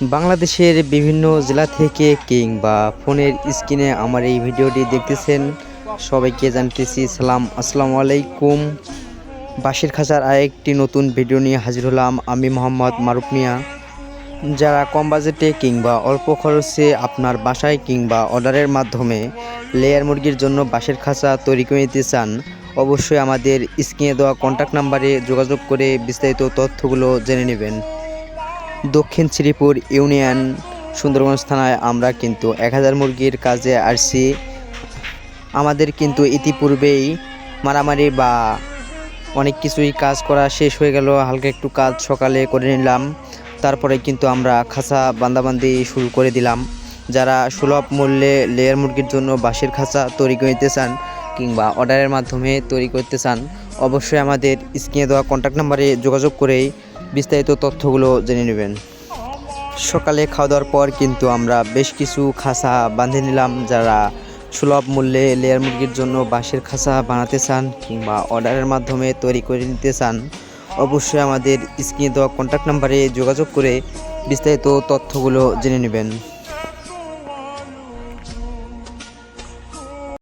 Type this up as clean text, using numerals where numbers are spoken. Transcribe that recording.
বাংলাদেশের বিভিন্ন জেলা থেকে কিংবা ফোনের স্ক্রিনে আমার এই ভিডিওটি দেখতেছেন সবাইকে জানতেছি সালাম, আসসালামু আলাইকুম। বাঁশের খাঁচার আরেকটি নতুন ভিডিও নিয়ে হাজির হলাম আমি মোহাম্মদ মারুফ মিয়া। যারা কম বাজেটে কিংবা অল্প খরচে আপনার বাসায় কিংবা অর্ডারের মাধ্যমে লেয়ার মুরগির জন্য বাঁশের খাঁচা তৈরি করে নিতে চান, অবশ্যই আমাদের স্ক্রিনে দেওয়া কন্ট্যাক্ট নাম্বারে যোগাযোগ করে বিস্তারিত তথ্যগুলো জেনে নেবেন। দক্ষিণ শ্রীপুর ইউনিয়ন সুন্দরগঞ্জ থানায় আমরা কিন্তু 1000 মুরগির কাজে আসছি। আমাদের কিন্তু ইতিপূর্বেই মারামারি বা অনেক কিছুই কাজ করা শেষ হয়ে গেল, হালকা একটু কাজ সকালে করে নিলাম, তারপরে কিন্তু আমরা খাঁচা বান্দাবান্দি শুরু করে দিলাম। যারা সুলভ মূল্যে লেয়ার মুরগির জন্য বাঁশের খাঁচা তৈরি করে নিতে চান কিংবা অর্ডারের মাধ্যমে তৈরি করতে চান, অবশ্যই আমাদের স্ক্রিনে দেওয়া কন্ট্যাক্ট নাম্বারে যোগাযোগ করেই বিস্তারিত তথ্যগুলো জেনে নেবেন। সকালে খাওয়া দাওয়ার পর কিন্তু আমরা বেশ কিছু খাঁচা বাঁধে নিলাম। যারা সুলভ মূল্যে লেয়ার মুরগির জন্য বাঁশের খাঁচা বানাতে চান কিংবা অর্ডারের মাধ্যমে তৈরি করে নিতে চান, অবশ্যই আমাদের স্ক্রিনে দেওয়া কন্ট্যাক্ট নাম্বারে যোগাযোগ করে বিস্তারিত তথ্যগুলো জেনে নেবেন।